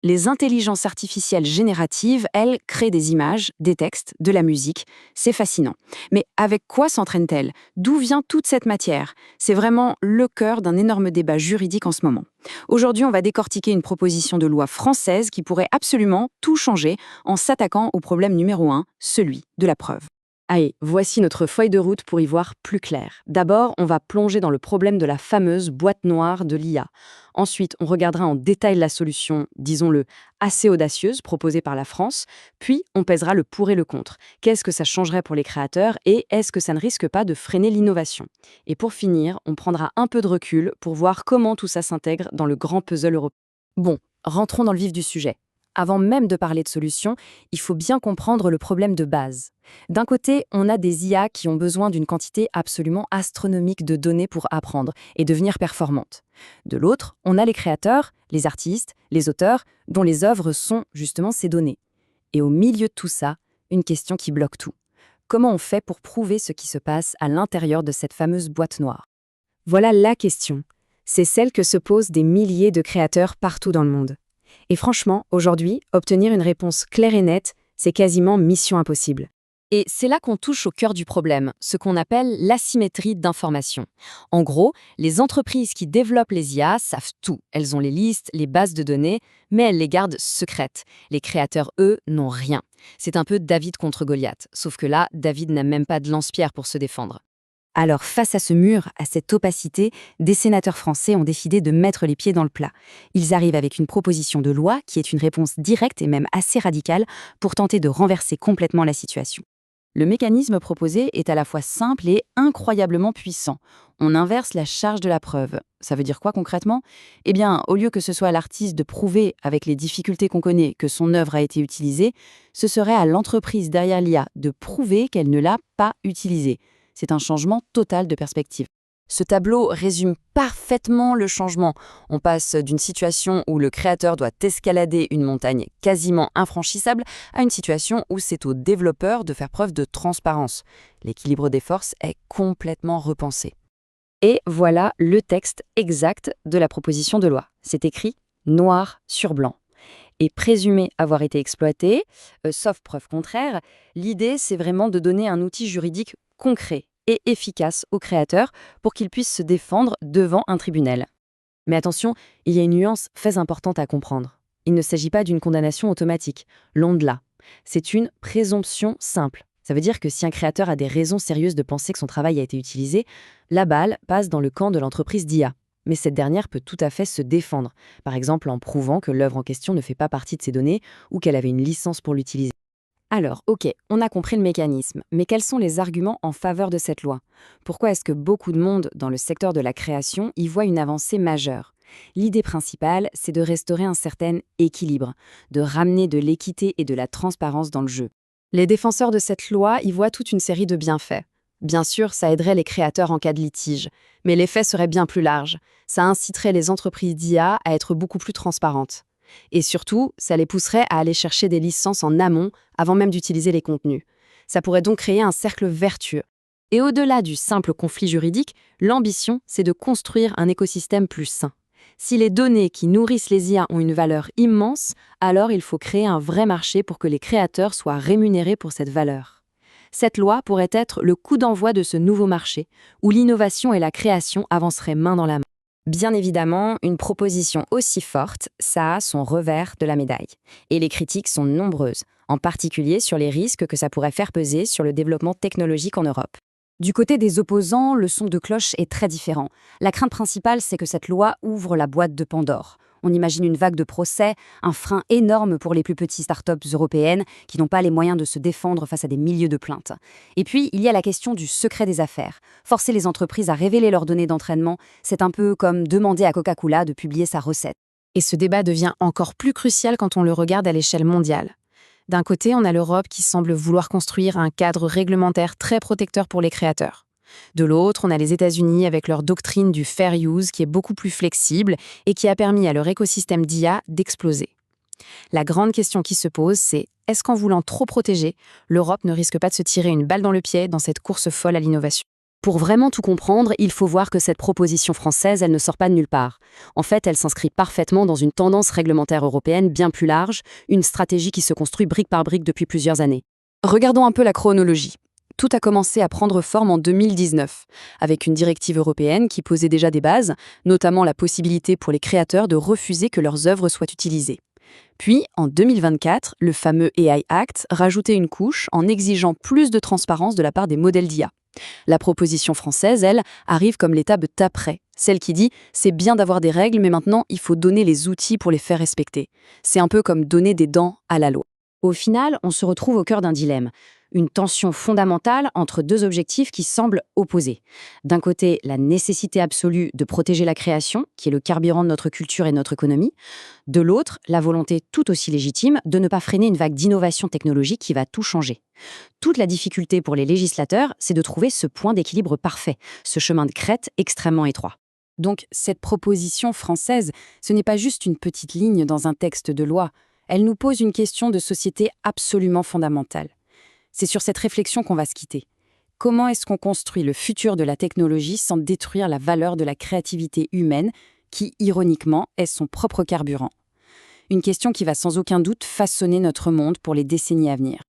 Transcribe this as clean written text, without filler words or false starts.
Les intelligences artificielles génératives, elles, créent des images, des textes, de la musique. C'est fascinant. Mais avec quoi s'entraînent-elles? D'où vient toute cette matière? C'est vraiment le cœur d'un énorme débat juridique en ce moment. Aujourd'hui, on va décortiquer une proposition de loi française qui pourrait absolument tout changer en s'attaquant au problème numéro 1, celui de la preuve. Allez, voici notre feuille de route pour y voir plus clair. D'abord, on va plonger dans le problème de la fameuse boîte noire de l'IA. Ensuite, on regardera en détail la solution, disons-le, assez audacieuse proposée par la France. Puis, on pèsera le pour et le contre. Qu'est-ce que ça changerait pour les créateurs et est-ce que ça ne risque pas de freiner l'innovation? Et pour finir, on prendra un peu de recul pour voir comment tout ça s'intègre dans le grand puzzle européen. Bon, rentrons dans le vif du sujet. Avant même de parler de solutions, il faut bien comprendre le problème de base. D'un côté, on a des IA qui ont besoin d'une quantité absolument astronomique de données pour apprendre et devenir performantes. De l'autre, on a les créateurs, les artistes, les auteurs, dont les œuvres sont justement ces données. Et au milieu de tout ça, une question qui bloque tout. Comment on fait pour prouver ce qui se passe à l'intérieur de cette fameuse boîte noire? Voilà la question. C'est celle que se posent des milliers de créateurs partout dans le monde. Et franchement, aujourd'hui, obtenir une réponse claire et nette, c'est quasiment mission impossible. Et c'est là qu'on touche au cœur du problème, ce qu'on appelle l'asymétrie d'information. En gros, les entreprises qui développent les IA savent tout. Elles ont les listes, les bases de données, mais elles les gardent secrètes. Les créateurs, eux, n'ont rien. C'est un peu David contre Goliath, sauf que là, David n'a même pas de lance-pierre pour se défendre. Alors, face à ce mur, à cette opacité, des sénateurs français ont décidé de mettre les pieds dans le plat. Ils arrivent avec une proposition de loi qui est une réponse directe et même assez radicale pour tenter de renverser complètement la situation. Le mécanisme proposé est à la fois simple et incroyablement puissant. On inverse la charge de la preuve. Ça veut dire quoi concrètement? Eh bien, au lieu que ce soit à l'artiste de prouver, avec les difficultés qu'on connaît, que son œuvre a été utilisée, ce serait à l'entreprise derrière l'IA de prouver qu'elle ne l'a pas utilisée. C'est un changement total de perspective. Ce tableau résume parfaitement le changement. On passe d'une situation où le créateur doit escalader une montagne quasiment infranchissable à une situation où c'est au développeur de faire preuve de transparence. L'équilibre des forces est complètement repensé. Et voilà le texte exact de la proposition de loi. C'est écrit noir sur blanc. Et présumé avoir été exploité, sauf preuve contraire, l'idée, c'est vraiment de donner un outil juridique concret et efficace aux créateurs pour qu'ils puissent se défendre devant un tribunal. Mais attention, il y a une nuance très importante à comprendre. Il ne s'agit pas d'une condamnation automatique, loin de là. C'est une présomption simple. Ça veut dire que si un créateur a des raisons sérieuses de penser que son travail a été utilisé, la balle passe dans le camp de l'entreprise d'IA. Mais cette dernière peut tout à fait se défendre, par exemple en prouvant que l'œuvre en question ne fait pas partie de ses données ou qu'elle avait une licence pour l'utiliser. Alors, ok, on a compris le mécanisme, mais quels sont les arguments en faveur de cette loi? Pourquoi est-ce que beaucoup de monde dans le secteur de la création y voit une avancée majeure? L'idée principale, c'est de restaurer un certain équilibre, de ramener de l'équité et de la transparence dans le jeu. Les défenseurs de cette loi y voient toute une série de bienfaits. Bien sûr, ça aiderait les créateurs en cas de litige, mais l'effet serait bien plus large. Ça inciterait les entreprises d'IA à être beaucoup plus transparentes. Et surtout, ça les pousserait à aller chercher des licences en amont avant même d'utiliser les contenus. Ça pourrait donc créer un cercle vertueux. Et au-delà du simple conflit juridique, l'ambition, c'est de construire un écosystème plus sain. Si les données qui nourrissent les IA ont une valeur immense, alors il faut créer un vrai marché pour que les créateurs soient rémunérés pour cette valeur. Cette loi pourrait être le coup d'envoi de ce nouveau marché, où l'innovation et la création avanceraient main dans la main. Bien évidemment, une proposition aussi forte, ça a son revers de la médaille. Et les critiques sont nombreuses, en particulier sur les risques que ça pourrait faire peser sur le développement technologique en Europe. Du côté des opposants, le son de cloche est très différent. La crainte principale, c'est que cette loi ouvre la boîte de Pandore. On imagine une vague de procès, un frein énorme pour les plus petites startups européennes qui n'ont pas les moyens de se défendre face à des milliers de plaintes. Et puis, il y a la question du secret des affaires. Forcer les entreprises à révéler leurs données d'entraînement, c'est un peu comme demander à Coca-Cola de publier sa recette. Et ce débat devient encore plus crucial quand on le regarde à l'échelle mondiale. D'un côté, on a l'Europe qui semble vouloir construire un cadre réglementaire très protecteur pour les créateurs. De l'autre, on a les États-Unis avec leur doctrine du fair use qui est beaucoup plus flexible et qui a permis à leur écosystème d'IA d'exploser. La grande question qui se pose, c'est est-ce qu'en voulant trop protéger, l'Europe ne risque pas de se tirer une balle dans le pied dans cette course folle à l'innovation? Pour vraiment tout comprendre, il faut voir que cette proposition française, elle ne sort pas de nulle part. En fait, elle s'inscrit parfaitement dans une tendance réglementaire européenne bien plus large, une stratégie qui se construit brique par brique depuis plusieurs années. Regardons un peu la chronologie. Tout a commencé à prendre forme en 2019, avec une directive européenne qui posait déjà des bases, notamment la possibilité pour les créateurs de refuser que leurs œuvres soient utilisées. Puis, en 2024, le fameux AI Act rajoutait une couche en exigeant plus de transparence de la part des modèles d'IA. La proposition française, elle, arrive comme l'étape d'après, celle qui dit «c'est bien d'avoir des règles, mais maintenant, il faut donner les outils pour les faire respecter». C'est un peu comme donner des dents à la loi. Au final, on se retrouve au cœur d'un dilemme, une tension fondamentale entre deux objectifs qui semblent opposés. D'un côté, la nécessité absolue de protéger la création, qui est le carburant de notre culture et de notre économie. De l'autre, la volonté tout aussi légitime de ne pas freiner une vague d'innovation technologique qui va tout changer. Toute la difficulté pour les législateurs, c'est de trouver ce point d'équilibre parfait, ce chemin de crête extrêmement étroit. Donc, cette proposition française, ce n'est pas juste une petite ligne dans un texte de loi. Elle nous pose une question de société absolument fondamentale. C'est sur cette réflexion qu'on va se quitter. Comment est-ce qu'on construit le futur de la technologie sans détruire la valeur de la créativité humaine qui, ironiquement, est son propre carburant? Une question qui va sans aucun doute façonner notre monde pour les décennies à venir.